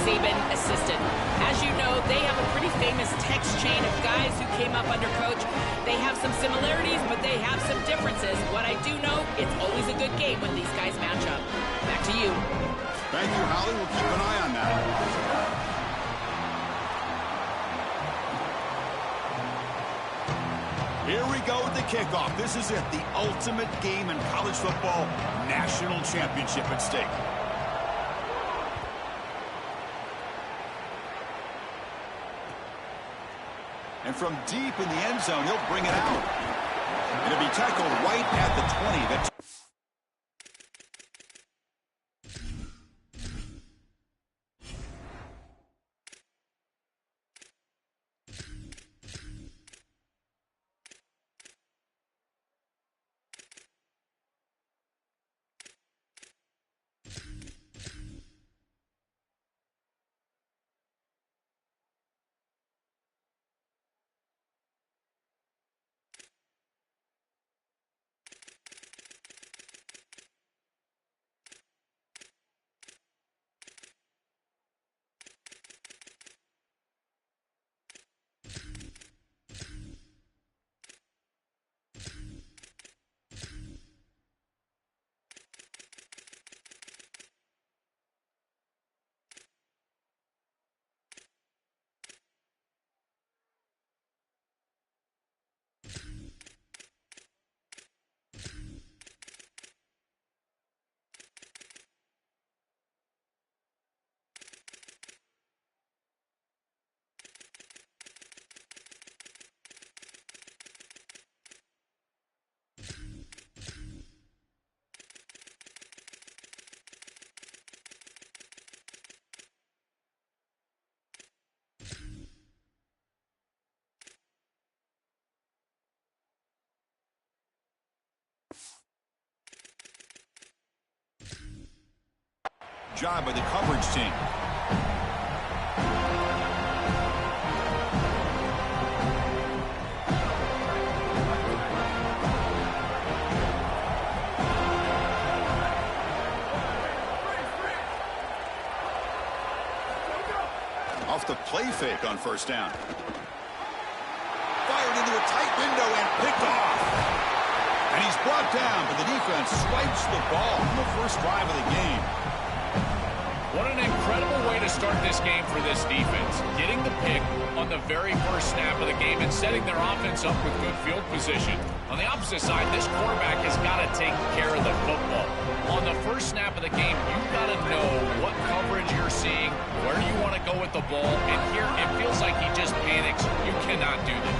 Saban assistant. As you know, they have a pretty famous text chain of guys who came up under Coach. They have some similarities, but they have some differences. What I do know, it's always a good game when these guys match up. Back to you. Thank you, Holly. We'll keep an eye on that. Here we go with the kickoff. This is it, the ultimate game in college football, national championship at stake. And from deep in the end zone, he'll bring it out. It'll be tackled right at the 20. That's job by the coverage team. Off the play fake on first down. Fired into a tight window and picked off. And he's brought down, but the defense swipes the ball on the first drive of the game. What an incredible way to start this game for this defense. Getting the pick on the very first snap of the game and setting their offense up with good field position. On the opposite side, this quarterback has got to take care of the football. On the first snap of the game, you've got to know what coverage you're seeing, where you want to go with the ball, and here it feels like he just panics. You cannot do that.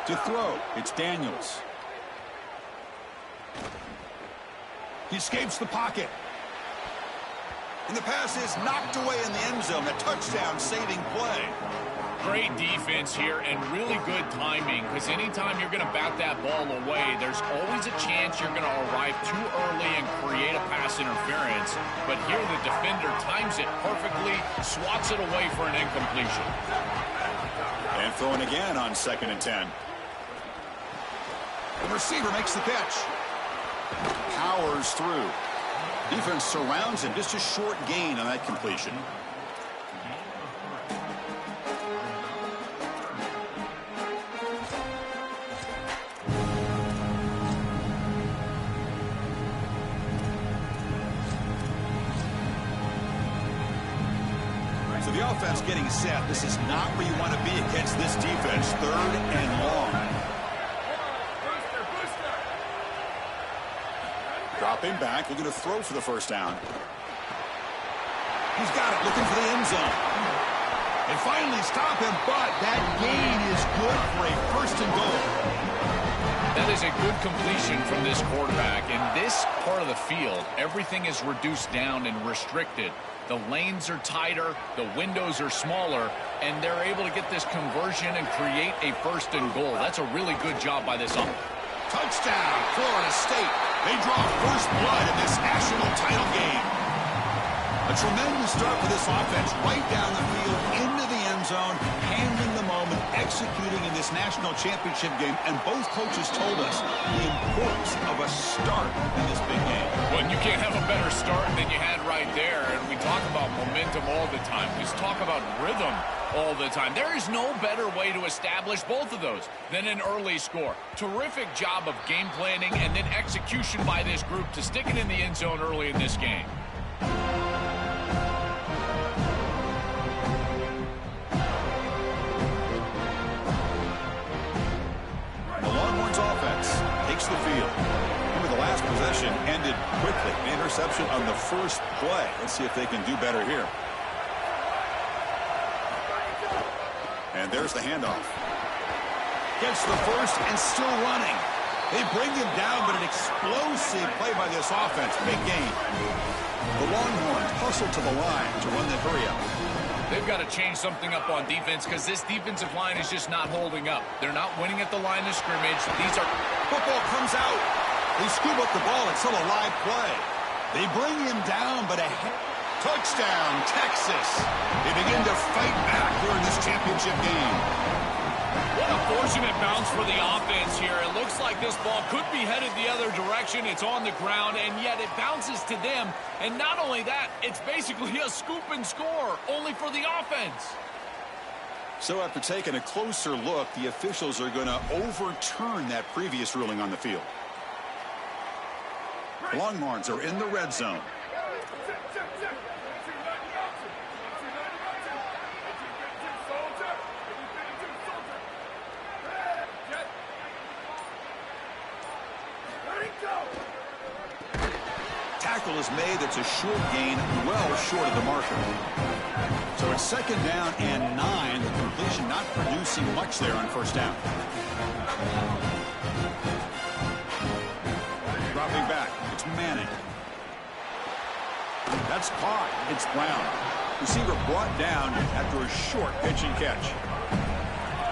To throw, it's Daniels. He escapes the pocket. And the pass is knocked away in the end zone. A touchdown-saving play. Great defense here and really good timing, because anytime you're going to bat that ball away, there's always a chance you're going to arrive too early and create a pass interference. But here the defender times it perfectly, swats it away for an incompletion. And throwing again on 2nd and 10. The receiver makes the catch. Powers through. Defense surrounds him. Just a short gain on that completion. So the offense getting set. This is not where you want to be against this defense. 3rd and long. Dropping back, looking to throw for the first down. He's got it, looking for the end zone. And finally stop him, but that gain is good for a 1st and goal. That is a good completion from this quarterback. In this part of the field, everything is reduced down and restricted. The lanes are tighter, the windows are smaller, and they're able to get this conversion and create a 1st and goal. That's a really good job by this offense. Touchdown, Florida State. They draw first blood in this national title game. A tremendous start for this offense, right down the field, into the end zone, handling the moment. executing in this national championship game, and both coaches told us the importance of a start in this big game. Well, you can't have a better start than you had right there. And we talk about momentum all the time. We talk about rhythm all the time. There is no better way to establish both of those than an early score. Terrific job of game planning and then execution by this group to stick it in the end zone early in this game. The Longhorns offense takes the field. Remember, the last possession ended quickly. An interception on the first play. Let's see if they can do better here. And there's the handoff. Gets the first and still running. They bring him down, but an explosive play by this offense. Big gain. The Longhorns hustle to the line to run the hurry-up. They've got to change something up on defense because this defensive line is just not holding up. They're not winning at the line of scrimmage. Football comes out. They scoop up the ball. It's still a live play. They bring him down, but touchdown, Texas. They begin to fight back here in this championship game. What a fortunate bounce for the offense here. It looks like this ball could be headed the other direction. It's on the ground, and yet it bounces to them. And not only that, it's basically a scoop and score, only for the offense. So after taking a closer look, the officials are going to overturn that previous ruling on the field. Longhorns are in the red zone. Tackle is made. That's a short gain, well short of the marker. So it's second down and 9. The completion not producing much there on first down. Dropping back. It's Manning. That's caught. It's Brown. Receiver brought down after a short pitch and catch.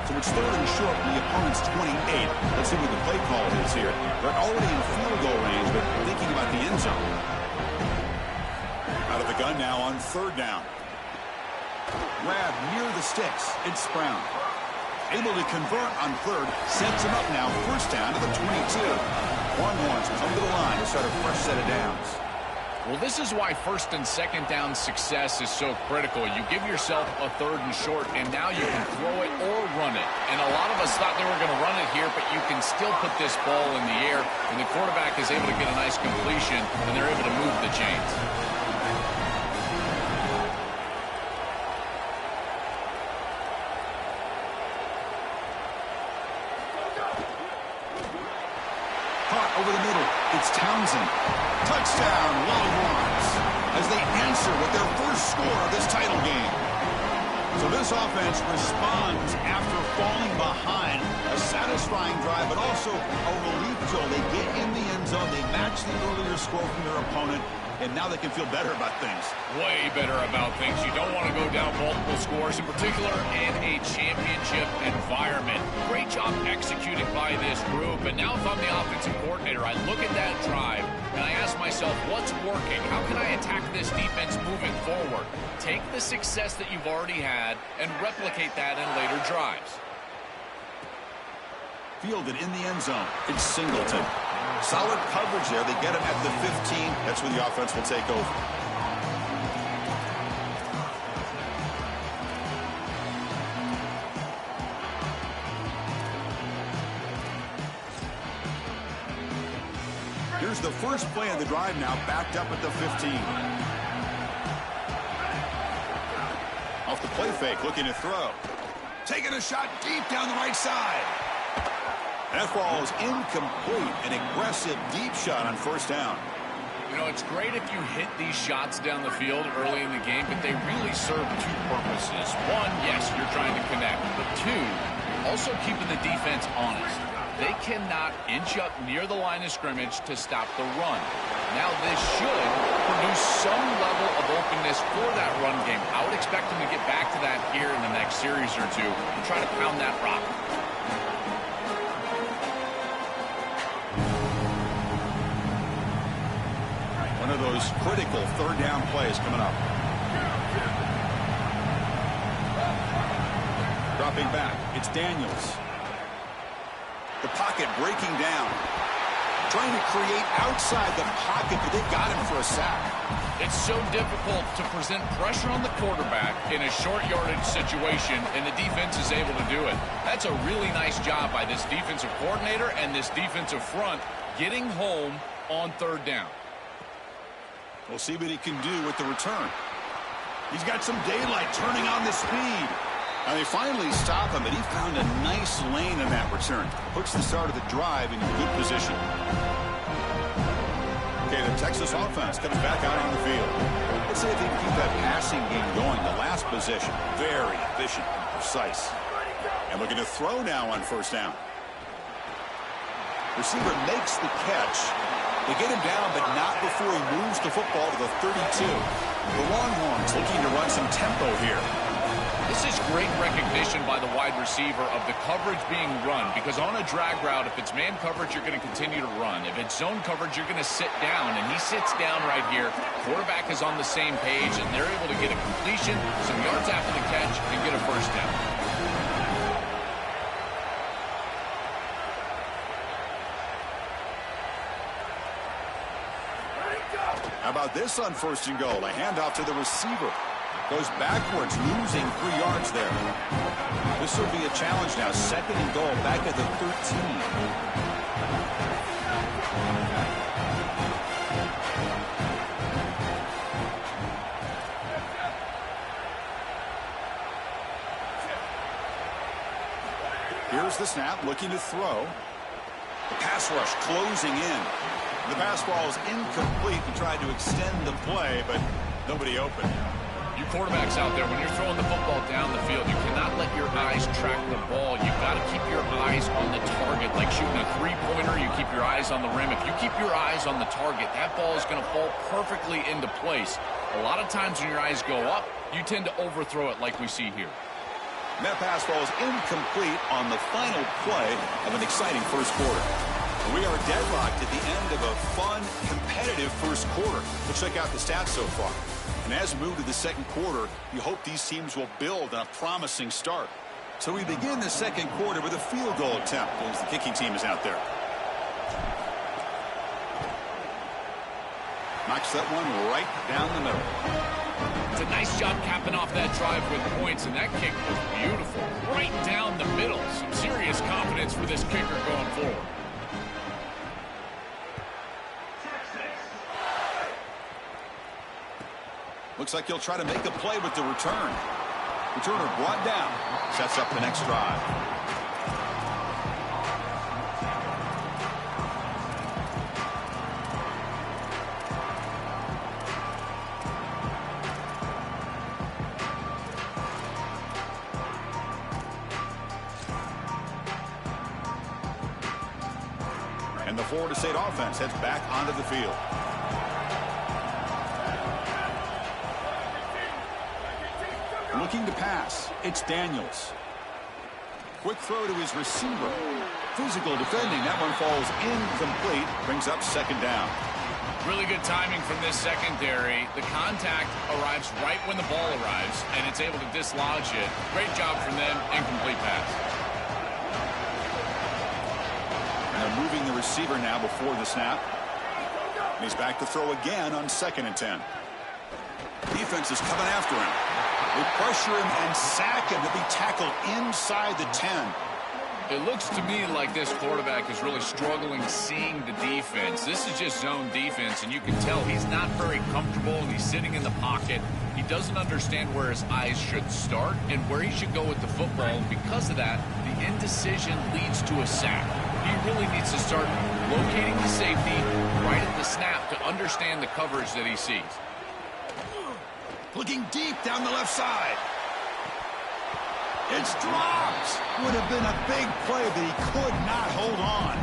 So it's third and short from the opponent's 28. Let's see what the play call is here. They're already in field goal range, but thinking about the end zone. Out of the gun now on third down. Grab near the sticks. It's Brown. Able to convert on third. Sets him up now. First down to the 22. Longhorns come to the line to start a fresh set of downs. Well, this is why first and second down success is so critical. You give yourself a third and short, and now you can throw it or run it. And a lot of us thought they were going to run it here, but you can still put this ball in the air, and the quarterback is able to get a nice completion, and they're able to move the chains. Caught over the middle. It's Townsend. Touchdown, Longhorns, as they answer with their first score of this title game. So this offense responds after falling behind. A satisfying drive, but also a relief goal. They get in the end zone. They match the earlier score from their opponent, and now they can feel better about things. Way better about things. You don't want to go down multiple scores, in particular in a championship environment. Great job executing by this group. And now if I'm the offensive coordinator, I look at that drive and I ask myself, what's working? How can I attack this defense moving forward? Take the success that you've already had and replicate that in later drives. Fielded in the end zone. It's Singleton. Solid coverage there. They get him at the 15. That's where the offense will take over. Here's the first play of the drive now, backed up at the 15. Off the play fake, looking to throw. Taking a shot deep down the right side. That ball is incomplete. An aggressive deep shot on first down. You know, it's great if you hit these shots down the field early in the game, but they really serve two purposes. One, yes, you're trying to connect. But two, also keeping the defense honest. They cannot inch up near the line of scrimmage to stop the run. Now, this should produce some level of openness for that run game. I would expect them to get back to that here in the next series or two and try to pound that rock. One of those critical third down plays coming up. Stepping back, it's Daniels. The pocket breaking down. Trying to create outside the pocket, but they've got him for a sack. It's so difficult to present pressure on the quarterback in a short yardage situation, and the defense is able to do it. That's a really nice job by this defensive coordinator and this defensive front getting home on third down. We'll see what he can do with the return. He's got some daylight turning on the speed. Now they finally stop him, but he found a nice lane in that return. Puts the start of the drive in good position. Okay, the Texas offense comes back out on the field. Let's see if they can keep that passing game going. The last possession, very efficient and precise. And looking to throw now on first down. Receiver makes the catch. They get him down, but not before he moves the football to the 32. The Longhorns looking to run some tempo here. This is great recognition by the wide receiver of the coverage being run, because on a drag route, if it's man coverage, you're going to continue to run. If it's zone coverage, you're going to sit down, and he sits down right here. Quarterback is on the same page, and they're able to get a completion, some yards after the catch, and get a first down. How about this on first and goal? A handoff to the receiver. Goes backwards, losing 3 yards there. This will be a challenge now. Second and goal, back at the 13. Here's the snap, looking to throw. The pass rush closing in. The pass ball is incomplete. He tried to extend the play, but nobody open. You quarterbacks out there, when you're throwing the football down the field, you cannot let your eyes track the ball. You've got to keep your eyes on the target. Like shooting a three-pointer, you keep your eyes on the rim. If you keep your eyes on the target, that ball is going to fall perfectly into place. A lot of times when your eyes go up, you tend to overthrow it like we see here. And that pass ball is incomplete on the final play of an exciting first quarter. We are deadlocked at the end of a fun, competitive first quarter. Let's check out the stats so far. And as we move to the second quarter, you hope these teams will build on a promising start. So we begin the second quarter with a field goal attempt as the kicking team is out there. Knocks that one right down the middle. It's a nice job capping off that drive with points, and that kick was beautiful. Right down the middle. Some serious confidence for this kicker going forward. Looks like he'll try to make a play with the return. Returner brought down. Sets up the next drive. And the Florida State offense heads back onto the field. Looking to pass, it's Daniels. Quick throw to his receiver. Physical defending, that one falls incomplete, brings up second down. Really good timing from this secondary. The contact arrives right when the ball arrives, and it's able to dislodge it. Great job from them, incomplete pass. And they're moving the receiver now before the snap. And he's back to throw again on 2nd and 10. Defense is coming after him. They pressure him and sack him to be tackled inside the 10. It looks to me like this quarterback is really struggling seeing the defense. This is just zone defense, and you can tell he's not very comfortable, and he's sitting in the pocket. He doesn't understand where his eyes should start and where he should go with the football, and because of that, the indecision leads to a sack. He really needs to start locating the safety right at the snap to understand the coverage that he sees. Looking deep down the left side. It's dropped. Would have been a big play, but he could not hold on.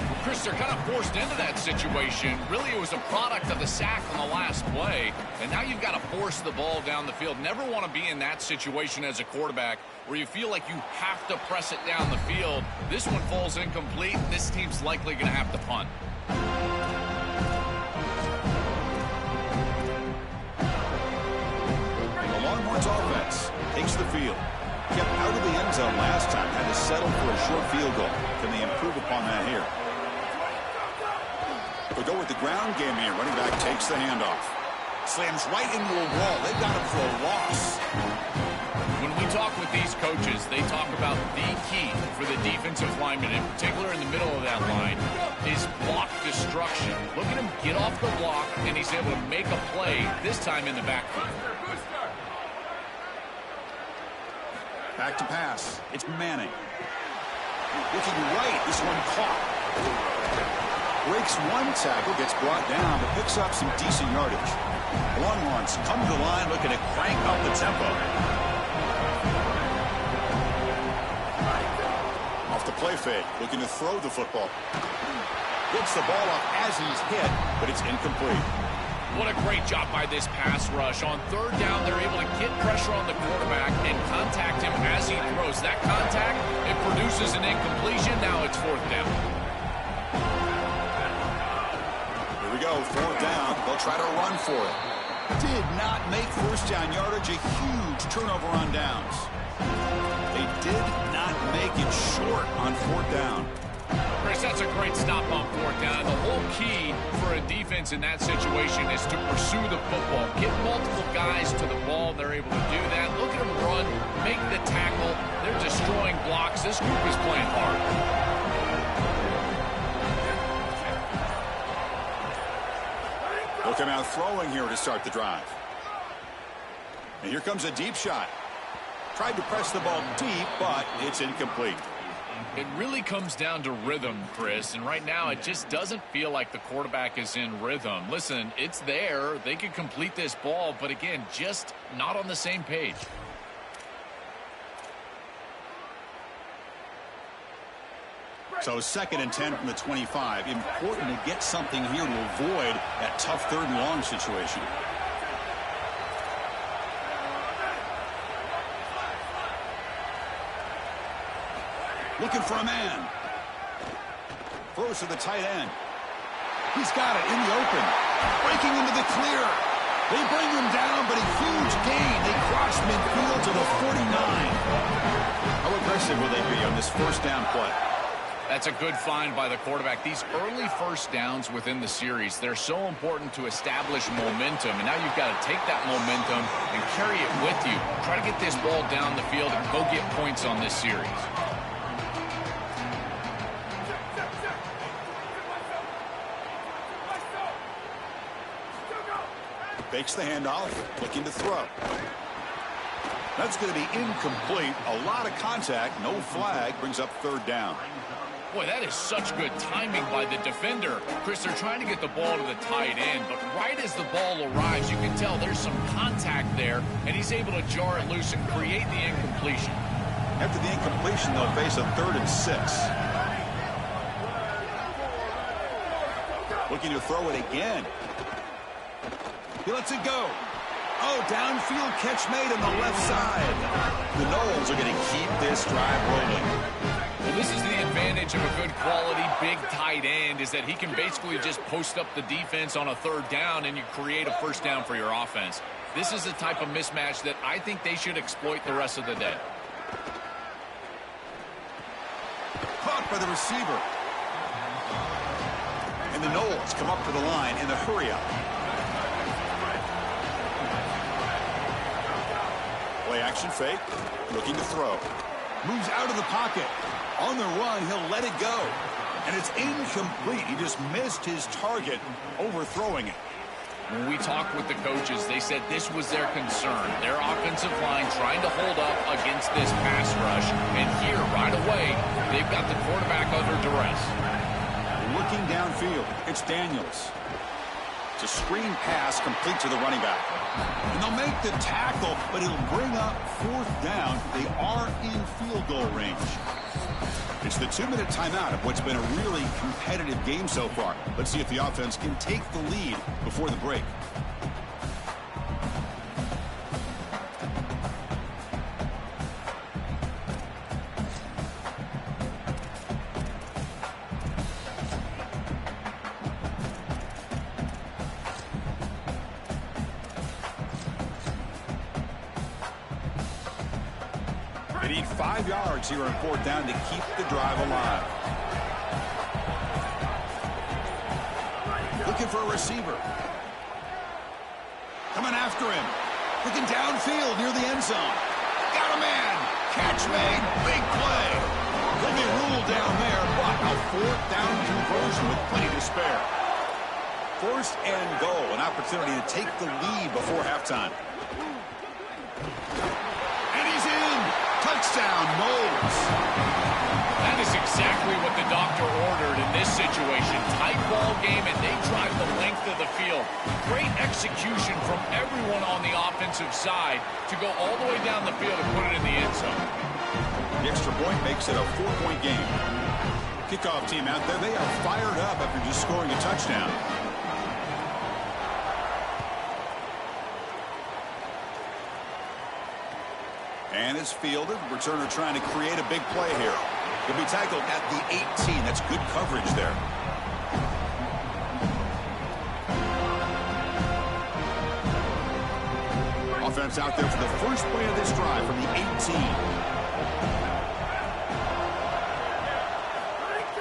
Well, Chris, they're kind of forced into that situation. Really, it was a product of the sack on the last play, and now you've got to force the ball down the field. Never want to be in that situation as a quarterback where you feel like you have to press it down the field. This one falls incomplete. This team's likely going to have to punt. The Longhorns offense takes the field. kept out of the end zone last time. Had to settle for a short field goal. Can they improve upon that here? They'll go with the ground game here. Running back takes the handoff. Slams right into a wall. They've got him for a loss. When we talk with these coaches, they talk about the key for the defensive lineman, in particular in the middle of that line, is block destruction. Look at him get off the block, and he's able to make a play, this time in the backfield. Back to pass. It's Manning. Looking right. This one caught. Breaks one tackle, gets brought down, but picks up some decent yardage. Longhorns come to the line looking to crank up the tempo. Off the play fake, looking to throw the football. Gets the ball off as he's hit, but it's incomplete. What a great job by this pass rush. On third down, they're able to get pressure on the quarterback and contact him as he throws. That contact, it produces an incompletion. Now it's fourth down. Here we go, fourth down. They'll try to run for it. Did not make first down yardage. A huge turnover on downs. They did not make it short on fourth down. Chris, that's a great stop on fourth down. The whole key for a defense in that situation is to pursue the football. Get multiple guys to the ball. They're able to do that. Look at them run, make the tackle. They're destroying blocks. This group is playing hard. They'll come out throwing here to start the drive. And here comes a deep shot. Tried to press the ball deep, but it's incomplete. It really comes down to rhythm, Chris, and right now it just doesn't feel like the quarterback is in rhythm. Listen, it's there. They could complete this ball, but again, just not on the same page. So 2nd and 10 from the 25. Important to get something here to avoid that tough third and long situation. Looking for a man. Throws to the tight end. He's got it in the open. Breaking into the clear. They bring him down, but a huge gain. They cross midfield to the 49. How aggressive will they be on this first down play? That's a good find by the quarterback. These early first downs within the series, they're so important to establish momentum. And now you've got to take that momentum and carry it with you. Try to get this ball down the field and go get points on this series. Fakes the handoff, looking to throw. That's going to be incomplete. A lot of contact, no flag, brings up third down. Boy, that is such good timing by the defender. Chris, they're trying to get the ball to the tight end, but right as the ball arrives, you can tell there's some contact there, and he's able to jar it loose and create the incompletion. After the incompletion, they'll face a 3rd and 6. Looking to throw it again. He lets it go. Oh, downfield catch made on the left side. The Noles are going to keep this drive rolling. Well, this is the advantage of a good quality big tight end, is that he can basically just post up the defense on a third down and you create a first down for your offense. This is the type of mismatch that I think they should exploit the rest of the day. Caught by the receiver. And the Noles come up to the line in the hurry-up. Play action fake, looking to throw. Moves out of the pocket. On the run, he'll let it go. And it's incomplete. He just missed his target, overthrowing it. When we talked with the coaches, they said this was their concern. Their offensive line trying to hold up against this pass rush. And here, right away, they've got the quarterback under duress. Looking downfield, it's Daniels. It's a screen pass complete to the running back. And they'll make the tackle, but it'll bring up fourth down. They are in field goal range. It's the 2-minute timeout of what's been a really competitive game so far. Let's see if the offense can take the lead before the break. need 5 yards here on 4th down to keep the drive alive. Looking for a receiver. Coming after him. Looking downfield near the end zone. Got a man. Catch made. Big play. He'll be ruled down there, but a 4th down conversion with plenty to spare. 1st and goal. An opportunity to take the lead before halftime. And he's in. Touchdown, Knowles. That is exactly what the doctor ordered in this situation. Tight ball game, and they drive the length of the field. Great execution from everyone on the offensive side to go all the way down the field and put it in the end zone. The extra point makes it a 4-point game. Kickoff team out there, they are fired up after just scoring a touchdown. And it's fielded. Returner trying to create a big play here. He'll be tackled at the 18. That's good coverage there. Offense out there for the first play of this drive from the 18.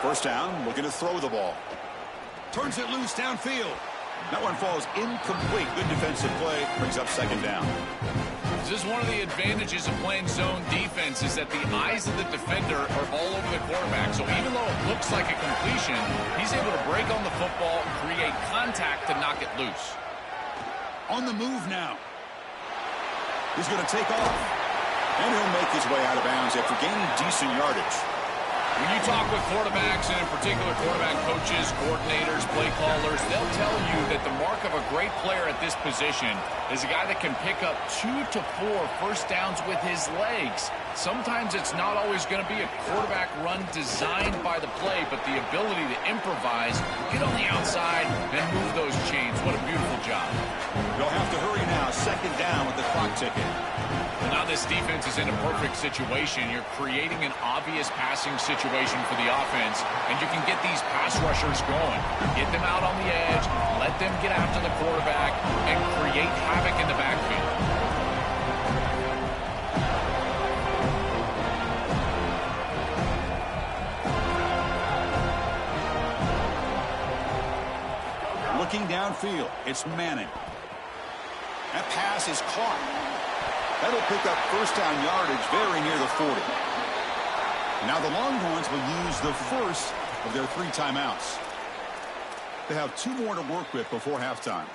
First down, looking to throw the ball. Turns it loose downfield. That one falls incomplete. Good defensive play. Brings up 2nd down. This is one of the advantages of playing zone defense is that the eyes of the defender are all over the quarterback. So even though it looks like a completion, he's able to break on the football and create contact to knock it loose. On the move now. He's going to take off. And he'll make his way out of bounds after gaining decent yardage. When you talk with quarterbacks, and in particular quarterback coaches, coordinators, play callers, they'll tell you that the mark of a great player at this position is a guy that can pick up 2 to 4 first downs with his legs. Sometimes it's not always going to be a quarterback run designed by the play, but the ability to improvise, get on the outside, and move those chains. What a beautiful job. They'll have to hurry now. 2nd down with the clock ticking. Well, now this defense is in a perfect situation. You're creating an obvious passing situation for the offense, and you can get these pass rushers going. Get them out on the edge, let them get after the quarterback, and create havoc in the backfield. Looking downfield, it's Manning. That pass is caught. That'll pick up first down yardage very near the 40. Now the Longhorns will use the first of their 3 timeouts. They have 2 more to work with before halftime.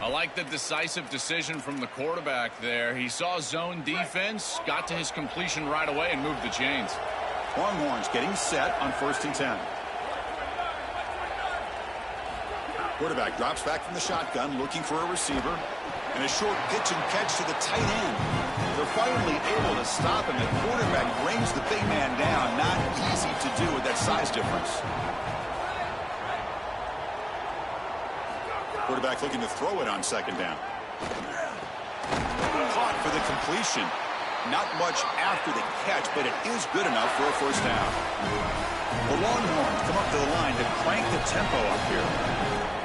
I like the decisive decision from the quarterback there. He saw zone defense, got to his completion right away, and moved the chains. Longhorns getting set on 1st and 10. Quarterback drops back from the shotgun, looking for a receiver. And a short pitch and catch to the tight end. They're finally able to stop him. The quarterback brings the big man down. Not easy to do with that size difference. Quarterback looking to throw it on 2nd down. Caught for the completion. Not much after the catch, but it is good enough for a first down. The Longhorns come up to the line to crank the tempo up here.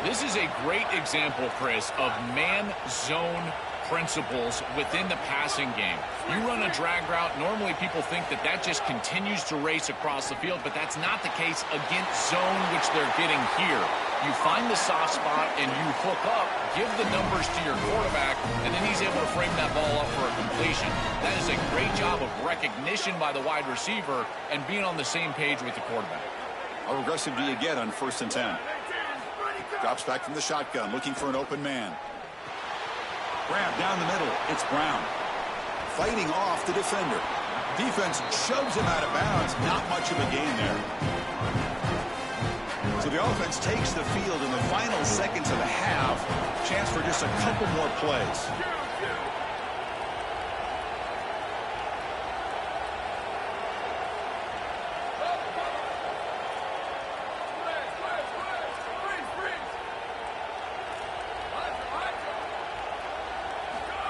This is a great example, Chris, of man-zone principles within the passing game. You run a drag route, normally people think that that just continues to race across the field, but that's not the case against zone, which they're getting here. You find the soft spot and you hook up, give the numbers to your quarterback, and then he's able to frame that ball up for a completion. That is a great job of recognition by the wide receiver and being on the same page with the quarterback. How aggressive do you get on 1st and 10? Drops back from the shotgun, looking for an open man. Grab down the middle. It's Brown. Fighting off the defender. Defense shoves him out of bounds. Not much of a gain there. So the offense takes the field in the final seconds of the half. Chance for just a couple more plays.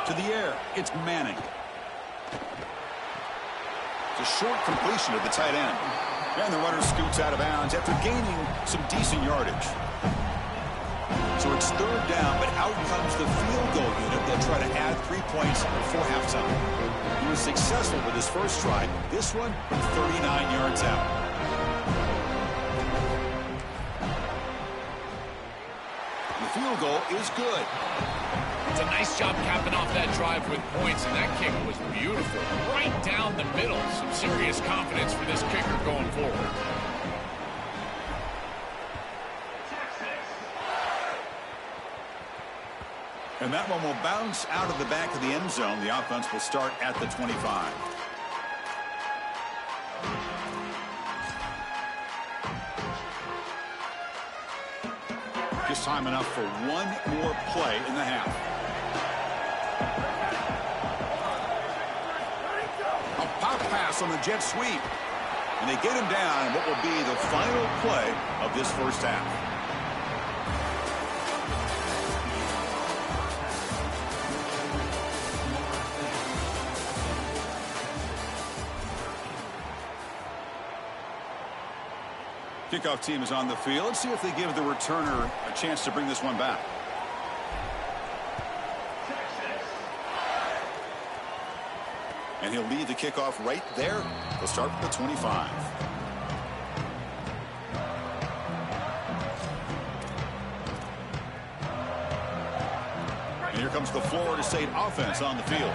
To the air, it's Manning. It's a short completion to the tight end. And the runner scoots out of bounds after gaining some decent yardage. So it's third down, but out comes the field goal unit. They'll try to add 3 points before halftime. He was successful with his first try. This one from 39 yards out. The field goal is good. It's a nice job capping off that drive with points, and that kick was beautiful. Right down the middle. Some serious confidence for this kicker going forward. And that one will bounce out of the back of the end zone. The offense will start at the 25. Just time enough for one more play in the half. A pop pass on the jet sweep. And they get him down in what will be the final play of this first half. Kickoff team is on the field. Let's see if they give the returner a chance to bring this one back. And he'll lead the kickoff right there. They'll start with the 25. And here comes the Florida State offense on the field.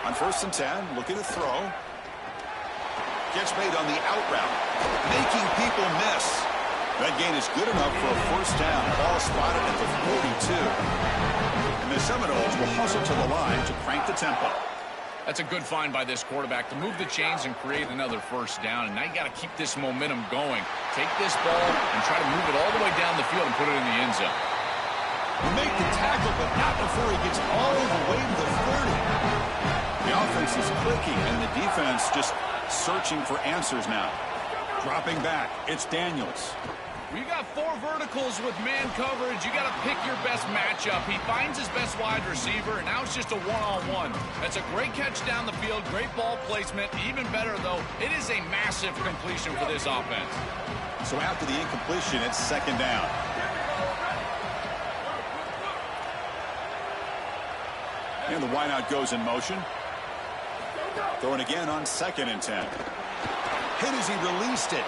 On 1st and 10, looking to throw. Catch made on the out route, making people miss. That gain is good enough for a first down. Ball spotted at the 42. And the Seminoles will hustle to the line to crank the tempo. That's a good find by this quarterback to move the chains and create another first down. And now you got to keep this momentum going. Take this ball and try to move it all the way down the field and put it in the end zone. He'll make the tackle, but not before he gets all the way to the 30. The offense is clicking, and the defense just searching for answers now. Dropping back, it's Daniels. You got 4 verticals with man coverage. You got to pick your best matchup. He finds his best wide receiver, and now it's just a one-on-one. That's a great catch down the field, great ball placement. Even better, though, it is a massive completion for this offense. So after the incompletion, it's 2nd down. And the wideout goes in motion. Throwing again on 2nd and 10. Hit as he released it.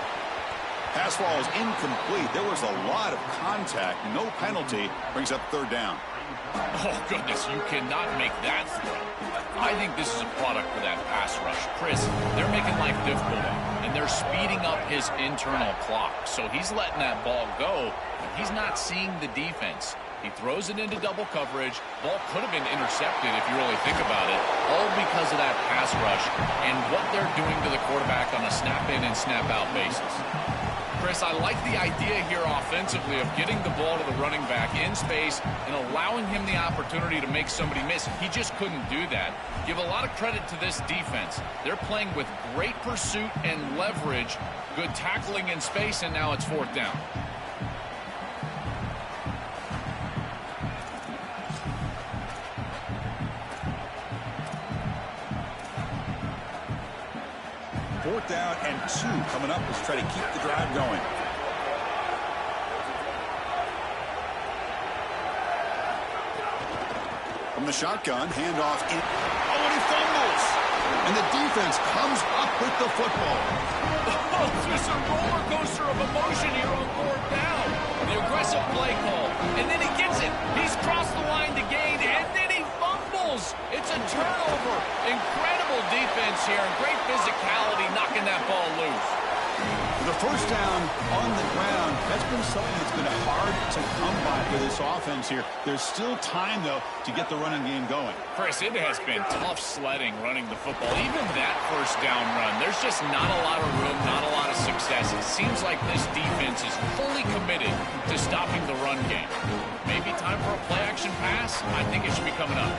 Pass ball is incomplete. There was a lot of contact. No penalty. Brings up 3rd down. Oh, goodness, you cannot make that throw. I think this is a product for that pass rush. Chris, they're making life difficult, and they're speeding up his internal clock. So he's letting that ball go, but he's not seeing the defense. He throws it into double coverage. Ball could have been intercepted if you really think about it, all because of that pass rush and what they're doing to the quarterback on a snap-in and snap-out basis. Chris, I like the idea here offensively of getting the ball to the running back in space and allowing him the opportunity to make somebody miss. He just couldn't do that. Give a lot of credit to this defense. They're playing with great pursuit and leverage, good tackling in space, and now it's 4th down. Fourth down and 2 coming up. Let's try to keep the drive going. From the shotgun, handoff in. Oh, and he fumbles. And the defense comes up with the football. Oh, there's a roller coaster of emotion here on 4th down. The aggressive play call. And then he gets it. He's crossed the line to gain, and then he fumbles. It's a turnover. Incredible defense here and great physicality knocking that ball loose. The first down on the ground, that's been something that's been hard to come by for this offense here. There's still time, though, to get the running game going. Chris, it has been tough sledding running the football. Even that first down run, there's just not a lot of room, not a lot of success. It seems like this defense is fully committed to stopping the run game. Maybe time for a play-action pass? I think it should be coming up.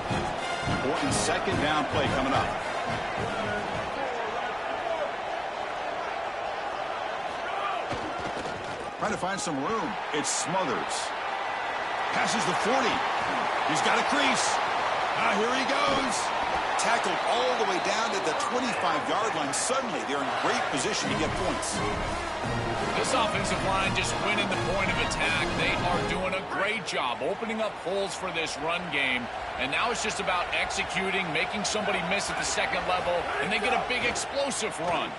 Important 2nd down play coming up. Trying to find some room. It's Smothers. Passes the 40. He's got a crease. Here he goes. Tackled all the way down to the 25-yard line. Suddenly, they're in great position to get points. This offensive line just winning the point of attack. They are doing a great job opening up holes for this run game. And now it's just about executing, making somebody miss at the second level, and they get a big explosive run.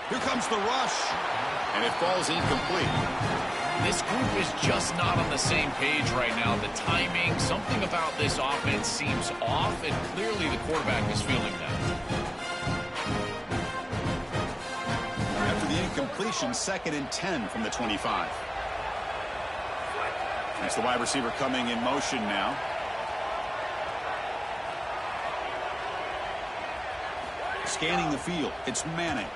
Here comes the rush. And it falls incomplete. This group is just not on the same page right now. The timing, something about this offense seems off, and clearly the quarterback is feeling that. After the incompletion, 2nd and 10 from the 25. That's the wide receiver coming in motion now. Scanning the field, it's Manning.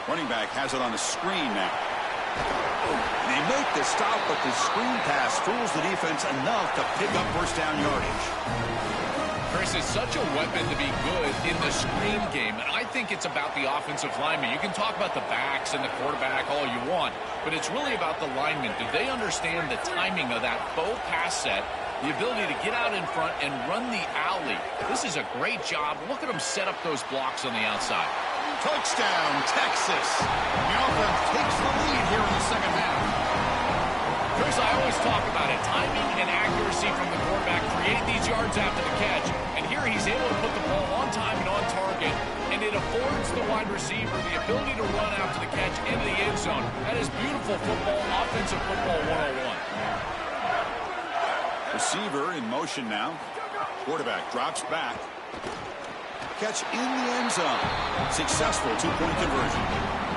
Running back has it on the screen now. They make the stop, but the screen pass fools the defense enough to pick up first down yardage. Chris, is such a weapon to be good in the screen game, and I think it's about the offensive linemen. You can talk about the backs and the quarterback all you want, but it's really about the linemen. Do they understand the timing of that faux pass set, the ability to get out in front and run the alley? This is a great job. Look at them set up those blocks on the outside. Touchdown, Texas. The offense takes the lead here in the second half. Chris, I always talk about it. Timing and accuracy from the quarterback create these yards after the catch. And here he's able to put the ball on time and on target. And it affords the wide receiver the ability to run after the catch into the end zone. That is beautiful football, offensive football 101. Receiver in motion now. Quarterback drops back. Catch in the end zone. Successful two-point conversion.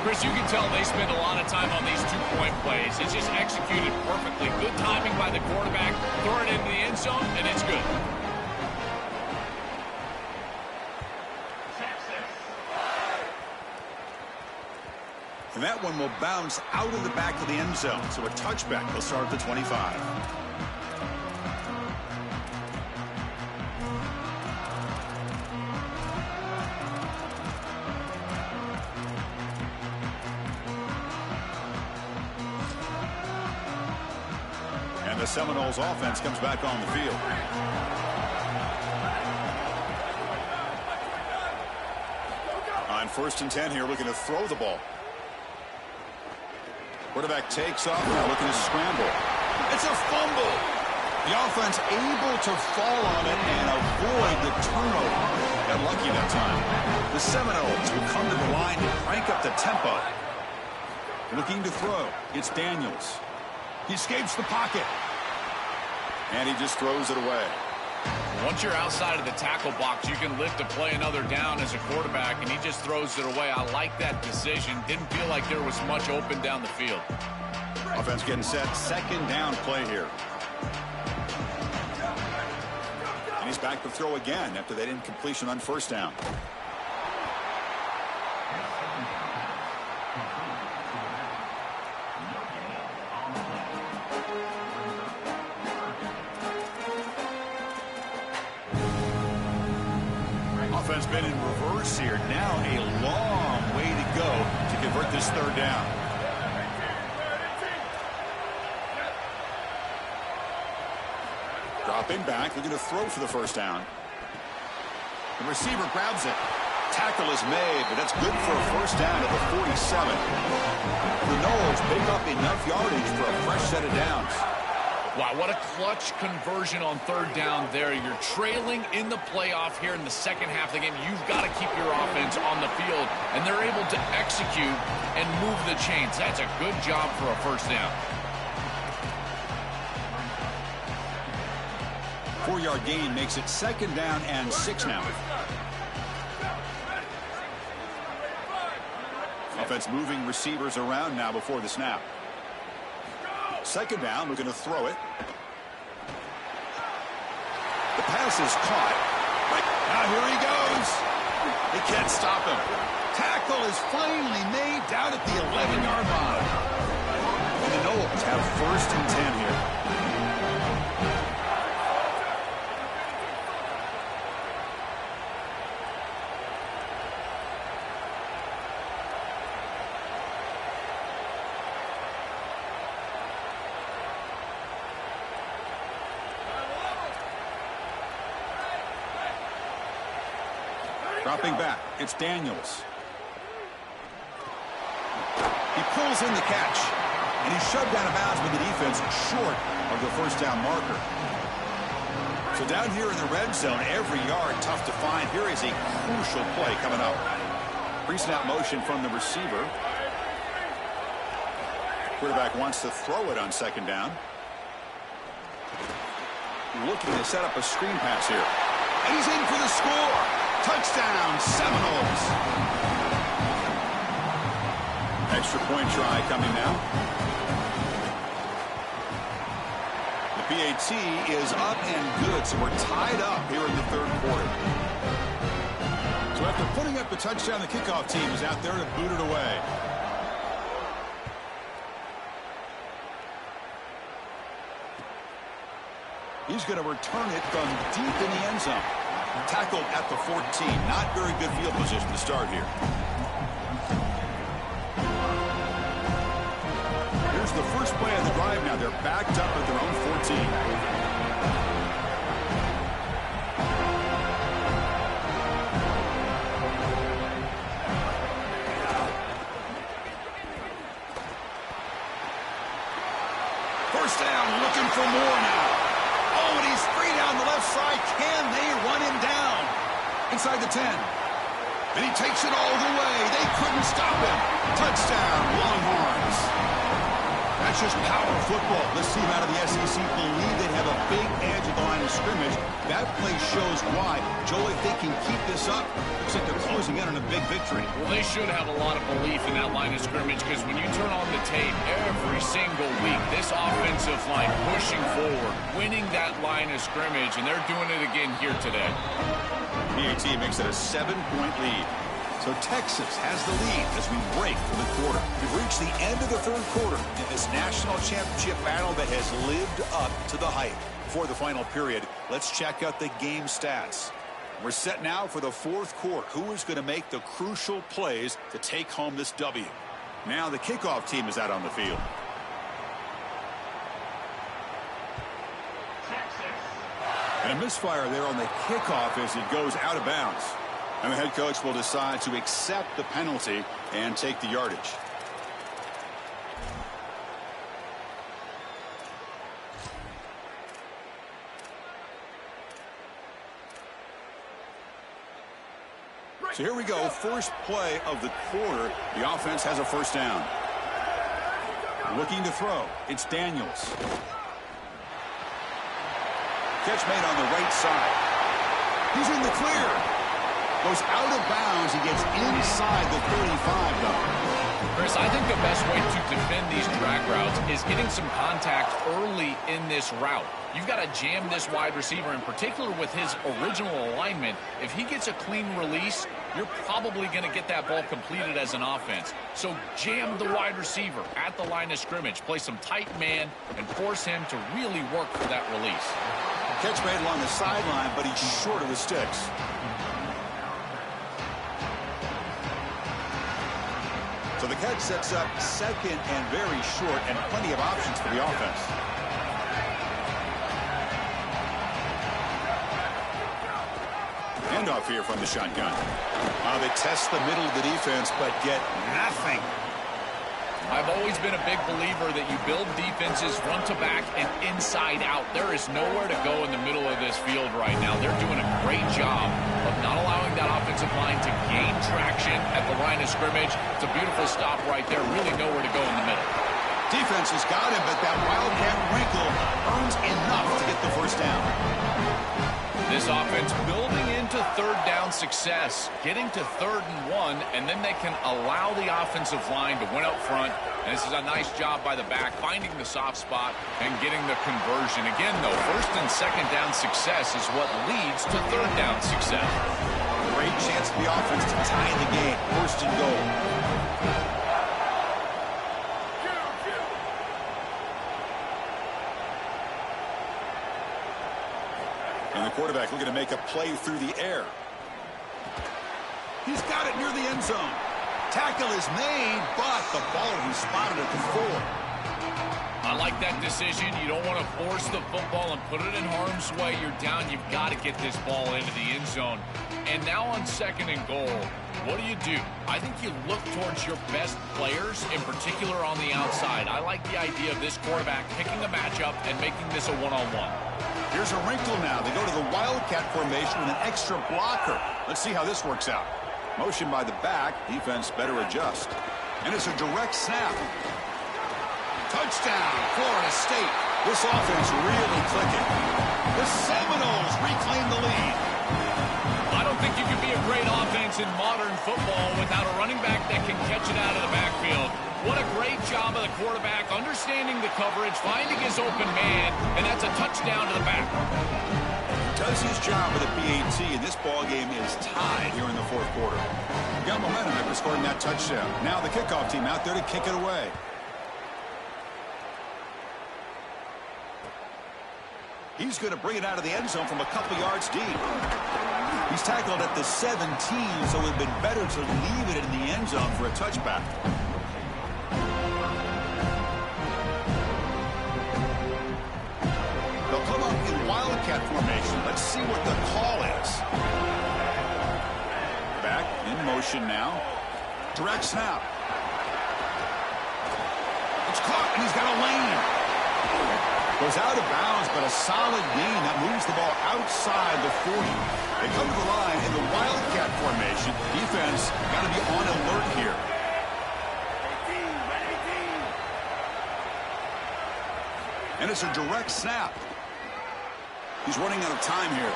Chris, you can tell they spend a lot of time on these two-point plays. It's just executed perfectly. Good timing by the quarterback. Throw it into the end zone, and it's good. And that one will bounce out of the back of the end zone. So a touchback will start at the 25. And the Seminoles offense comes back on the field. On 1st and 10 here, looking to throw the ball. Quarterback takes off now, looking to scramble. It's a fumble. The offense able to fall on it and avoid the turnover. Got lucky that time. The Seminoles will come to the line to crank up the tempo. Looking to throw. It's Daniels. He escapes the pocket. And he just throws it away. Once you're outside of the tackle box, you can live to play another down as a quarterback, and he just throws it away. I like that decision. Didn't feel like there was much open down the field. Offense getting set. 2nd down play here. And he's back to throw again after that incompletion on 1st down. Offense been in reverse here. Now a long way to go to convert this 3rd down. Dropping back, looking to throw for the 1st down. The receiver grabs it. Tackle is made, but that's good for a 1st down at the 47. The Noles pick up enough yardage for a fresh set of downs. Wow, what a clutch conversion on 3rd down there. You're trailing in the playoff here in the second half of the game. You've got to keep your offense on the field, and they're able to execute and move the chains. That's a good job for a 1st down. 4-yard gain makes it 2nd down and 6 now. Offense moving receivers around now before the snap. 2nd down, looking to throw it. The pass is caught. Now here he goes. They can't stop him. Tackle is finally made down at the 11-yard line. And the Noles have 1st and 10 here. Dropping back, it's Daniels. He pulls in the catch, and he's shoved out of bounds with the defense short of the first down marker. So down here in the red zone, every yard tough to find. Here is a crucial play coming up. Pre-snap motion from the receiver. Quarterback wants to throw it on second down. Looking to set up a screen pass here. And he's in for the score. Touchdown, Seminoles. Extra point try coming now. The PAT is up and good, so we're tied up here in the third quarter. So after putting up the touchdown, the kickoff team is out there to boot it away. He's going to return it from deep in the end zone. Tackled at the 14. Not very good field position to start here. Here's the first play of the drive now. They're backed up at their own 14. First down, looking for more now. Oh, and he's free down the left side. Can they run him down? Inside the 10. And he takes it all the way. They couldn't stop him. Touchdown, Longhorns. That's just power football. This team out of the SEC believe they have a big edge at the line of scrimmage. That play shows why. Joel, if they can keep this up, looks like they're closing in on a big victory. Well, they should have a lot of belief in that line of scrimmage, because when you turn on the tape every single week, this offensive line pushing forward, winning that line of scrimmage, and they're doing it again here today. PAT makes it a 7-point lead. So Texas has the lead as we break for the quarter. We've reached the end of the third quarter in this national championship battle that has lived up to the hype. Before the final period, let's check out the game stats. We're set now for the fourth quarter. Who is going to make the crucial plays to take home this W? Now the kickoff team is out on the field. And a misfire there on the kickoff as it goes out of bounds. And the head coach will decide to accept the penalty and take the yardage. So here we go. First play of the quarter. The offense has a first down. Looking to throw. It's Daniels. Catch made on the right side. He's in the clear. Goes out of bounds. He gets inside the 35, though. Chris, I think the best way to defend these drag routes is getting some contact early in this route. You've got to jam this wide receiver, in particular with his original alignment. If he gets a clean release, you're probably going to get that ball completed as an offense. So jam the wide receiver at the line of scrimmage. Play some tight man and force him to really work for that release. Catch made along the sideline, but he's short of the sticks. So the catch sets up second and very short, and plenty of options for the offense. Handoff here from the shotgun. They test the middle of the defense, but get nothing. I've always been a big believer that you build defenses front to back and inside out. There is nowhere to go in the middle of this field right now. They're doing a great job of not allowing that offensive line to gain traction at the line of scrimmage. It's a beautiful stop right there. Really nowhere to go in the middle. Defense has got him, but that wildcat wrinkle earns enough to get the first down. This offense building into third down success, getting to 3rd and 1, and then they can allow the offensive line to win up front. And this is a nice job by the back, finding the soft spot and getting the conversion. Again, though, 1st and 2nd down success is what leads to 3rd down success. Great chance for the offense to tie the game. 1st and goal. And the quarterback looking to make a play through the air. He's got it near the end zone. Tackle is made, but the ball is spotted at the 4. I I like that decision. You don't want to force the football and put it in harm's way. You're down. You've got to get this ball into the end zone. And now on 2nd and goal, what do? I think you look towards your best players, in particular on the outside. I like the idea of this quarterback picking a matchup and making this a one-on-one. Here's a wrinkle now. They go to the Wildcat formation with an extra blocker. Let's see how this works out. Motion by the back. Defense better adjust. And it's a direct snap. Touchdown, Florida State. This offense really clicking. The Seminoles reclaim the lead. I don't think you can be a great offense in modern football without a running back that can catch it out of the backfield. What a great job of the quarterback understanding the coverage, finding his open man, and that's a touchdown to the back. Does his job with a PAT, and this ball game is tied here in the 4th quarter. Got momentum after scoring that touchdown. Now the kickoff team out there to kick it away. He's going to bring it out of the end zone from a couple yards deep. He's tackled at the 17, so it would have been better to leave it in the end zone for a touchback. They'll come up in Wildcat formation. Let's see what the call is. Back in motion now. Direct snap. It's caught, and he's got a lane. Goes out of bounds, but a solid gain that moves the ball outside the 40. They come to the line in the Wildcat formation. Defense got to be on alert here. And it's a direct snap. He's running out of time here.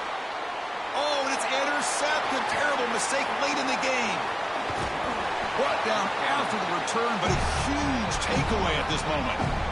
Oh, and it's intercepted. Terrible mistake late in the game. Brought down after the return, but a huge takeaway at this moment.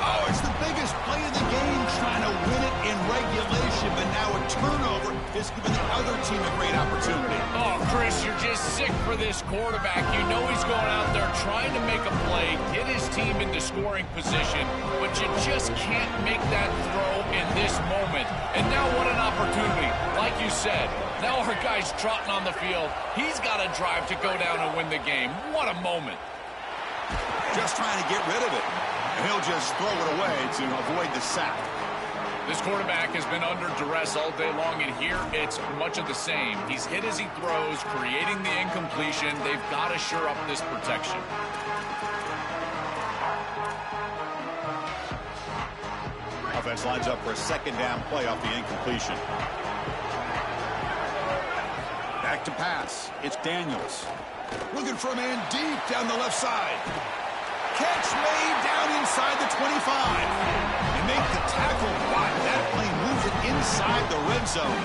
Oh, it's the biggest play of the game, trying to win it in regulation, but now a turnover is giving the other team a great opportunity. Oh, Chris, you're just sick for this quarterback. You know he's going out there trying to make a play, get his team into scoring position, but you just can't make that throw in this moment. And now what an opportunity. Like you said, now our guy's trotting on the field. He's got a drive to go down and win the game. What a moment. Just trying to get rid of it. And he'll just throw it away to avoid the sack. This quarterback has been under duress all day long, and here it's much of the same. He's hit as he throws, creating the incompletion. They've got to shore up this protection. Offense lines up for a 2nd down play off the incompletion. Back to pass. It's Daniels. Looking for a man deep down the left side. Catch made down inside the 25. And make the tackle. Wow, that play moves it inside the red zone.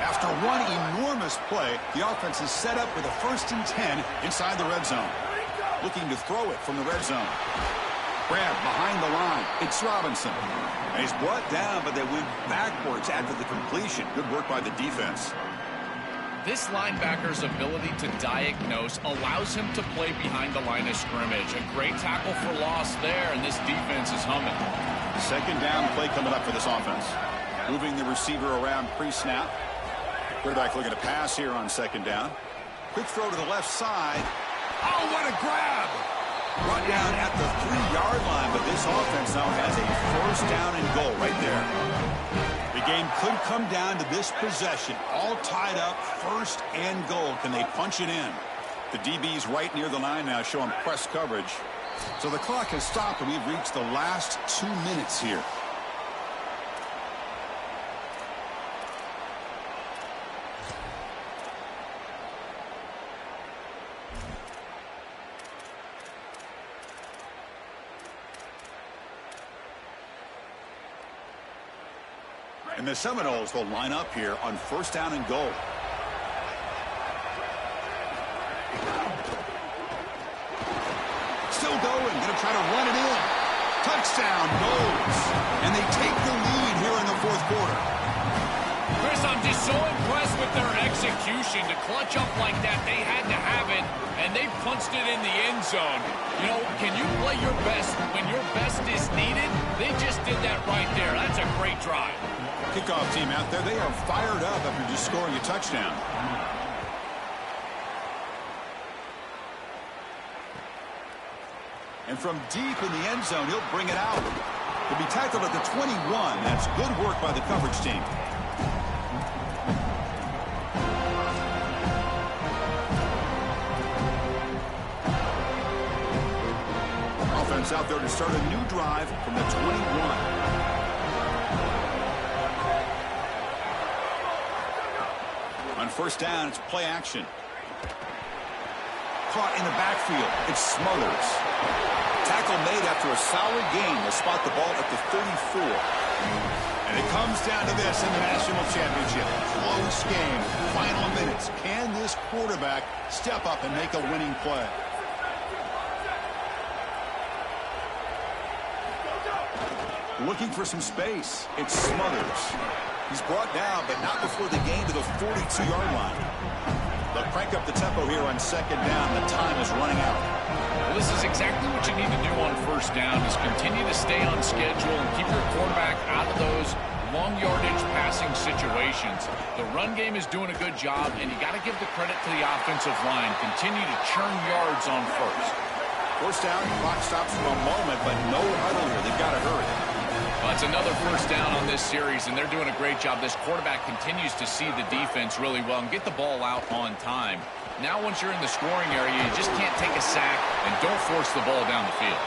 After one enormous play, the offense is set up with a 1st and 10 inside the red zone. Looking to throw it from the red zone. Grab behind the line. It's Robinson. And he's brought down, but they went backwards after the completion. Good work by the defense. This linebacker's ability to diagnose allows him to play behind the line of scrimmage. A great tackle for loss there, and this defense is humming. 2nd down play coming up for this offense. Moving the receiver around pre-snap. Quarterback looking to pass here on 2nd down. Quick throw to the left side. Oh, what a grab! Brought down at the 3-yard line, but this offense now has a 1st down and goal right there. The game could come down to this possession. All tied up, 1st and goal. Can they punch it in? The DB's right near the line now, showing press coverage. So the clock has stopped, and we've reached the last 2 minutes here. And the Seminoles will line up here on 1st down and goal. Still going, going to try to run it in. Touchdown, goals. And they take the lead here in the 4th quarter. Chris, I'm just so impressed with their execution. To clutch up like that, they had to have it, and they punched it in the end zone. You know, can you play your best when your best is needed? They just did that right there. That's a great drive. Kickoff team out there, they are fired up after just scoring a touchdown. And from deep in the end zone, he'll bring it out. He'll be tackled at the 21. That's good work by the coverage team. Offense out there to start a new drive from the 21. On first down, it's play action. Caught in the backfield. It's Smothers. Tackle made after a solid gain. They'll spot the ball at the 34. And it comes down to this in the national championship. Close game. Final minutes. Can this quarterback step up and make a winning play? Looking for some space. It's Smothers. He's brought down, but not before the gain to the 42-yard line. They'll crank up the tempo here on second down. The time is running out. Well, this is exactly what you need to do on first down, is continue to stay on schedule and keep your quarterback out of those long yardage passing situations. The run game is doing a good job, and you got to give the credit to the offensive line. Continue to churn yards on first. First down, clock stops for a moment, but no huddle here. They've got to hurry. Well, it's another first down on this series, and they're doing a great job. This quarterback continues to see the defense really well and get the ball out on time. Now, once you're in the scoring area, you just can't take a sack and don't force the ball down the field.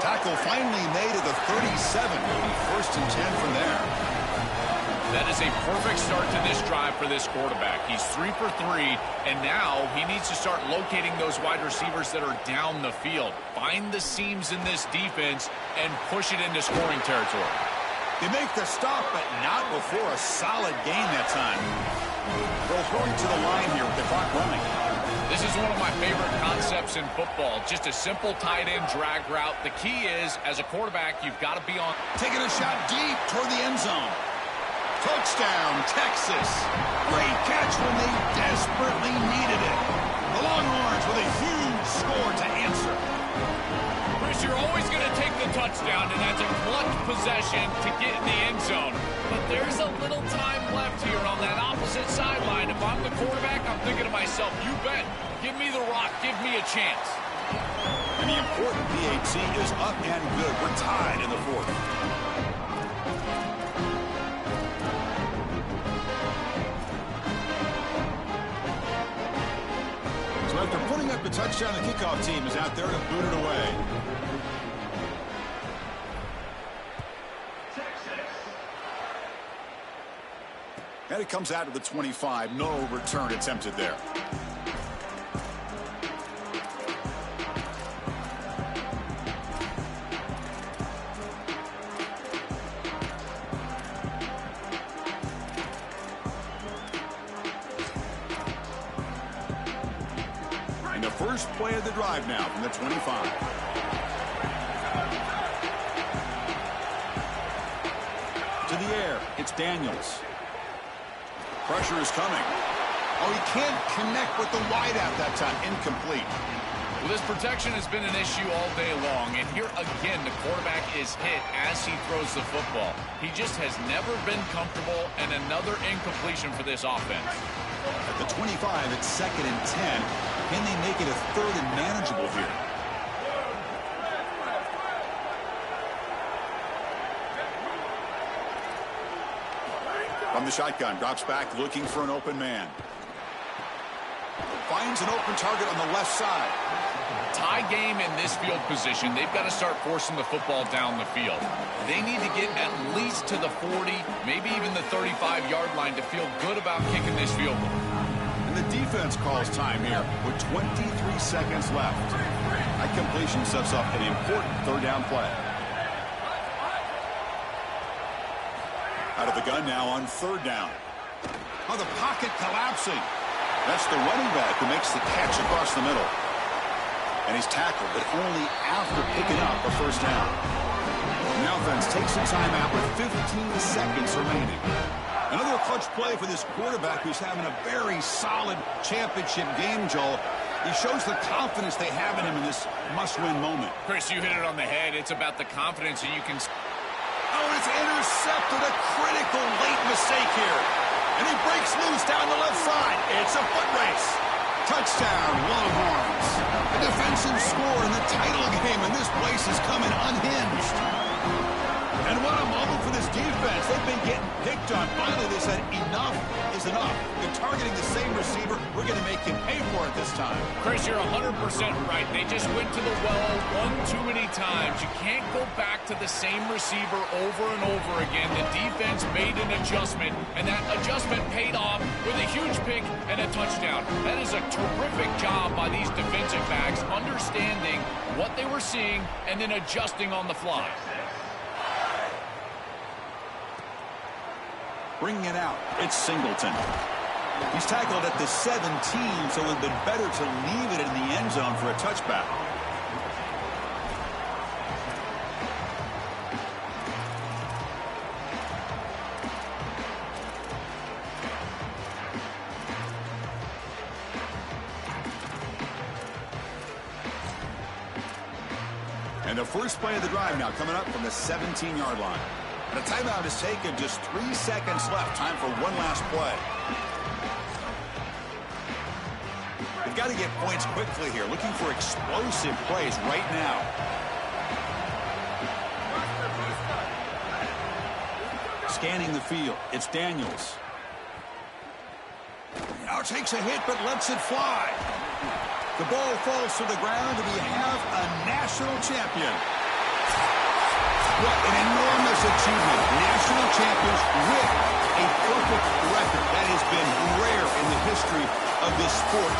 Tackle finally made at the 37. It'll be first and 10 from there. That is a perfect start to this drive for this quarterback. He's 3 for 3, and now he needs to start locating those wide receivers that are down the field. Find the seams in this defense and push it into scoring territory. They make the stop, but not before a solid gain that time. They'll hurry to the line here with the clock running. This is one of my favorite concepts in football. Just a simple tight end drag route. The key is, as a quarterback, you've got to be on. Taking a shot deep toward the end zone. Touchdown, Texas. Great catch when they desperately needed it. The Longhorns with a huge score to answer. Chris, you're always going to take the touchdown, and that's a clutch possession to get in the end zone. But there's a little time left here on that opposite sideline. If I'm the quarterback, I'm thinking to myself, you bet. Give me the rock. Give me a chance. And the important PAT is up and good. We're tied in the fourth. So after putting up a touchdown, the kickoff team is out there to boot it away. And it comes out of the 25. No return attempted there. And the first play of the drive now from the 25. To the air, it's Daniels. Pressure is coming. Oh, he can't connect with the wideout that time. Incomplete. Well, this protection has been an issue all day long, and here again the quarterback is hit as he throws the football. He just has never been comfortable, and another incompletion for this offense. At the 25, it's 2nd and 10. Can they make it a 3rd and manageable here? From the shotgun, drops back, looking for an open man. Finds an open target on the left side. Tie game in this field position. They've got to start forcing the football down the field. They need to get at least to the 40, maybe even the 35-yard line to feel good about kicking this field goal. And the defense calls time here with 23 seconds left. That completion sets up an important 3rd down play. Out of the gun now on 3rd down. Oh, the pocket collapsing. That's the running back who makes the catch across the middle. And he's tackled, but only after picking up a 1st down. The offense takes some time out with 15 seconds remaining. Another clutch play for this quarterback who's having a very solid championship game, Joel. He shows the confidence they have in him in this must-win moment. Chris, you hit it on the head. It's about the confidence that you can... Oh, it's intercepted. A critical late mistake here. And he breaks loose down the left side. It's a foot race. Touchdown, Longhorns. A defensive score in the title game, and this place is coming unhinged. And what a moment for this defense. They've been getting picked on. Finally, they said enough is enough. They're targeting the same receiver. We're going to make him pay for it this time. Chris, you're 100% right. They just went to the well one too many times. You can't go back to the same receiver over and over again. The defense made an adjustment, and that adjustment paid off with a huge pick and a touchdown. That is a terrific job by these defensive backs, understanding what they were seeing and then adjusting on the fly. Bringing it out, it's Singleton. He's tackled at the 17, so it would have been better to leave it in the end zone for a touchback. And the first play of the drive now coming up from the 17-yard line. The timeout is taken, just 3 seconds left. Time for one last play. They've got to get points quickly here. Looking for explosive plays right now. Scanning the field. It's Daniels. Now takes a hit, but lets it fly. The ball falls to the ground, and we have a national champion. What an enormous achievement. National champions with a perfect record. That has been rare in the history of this sport.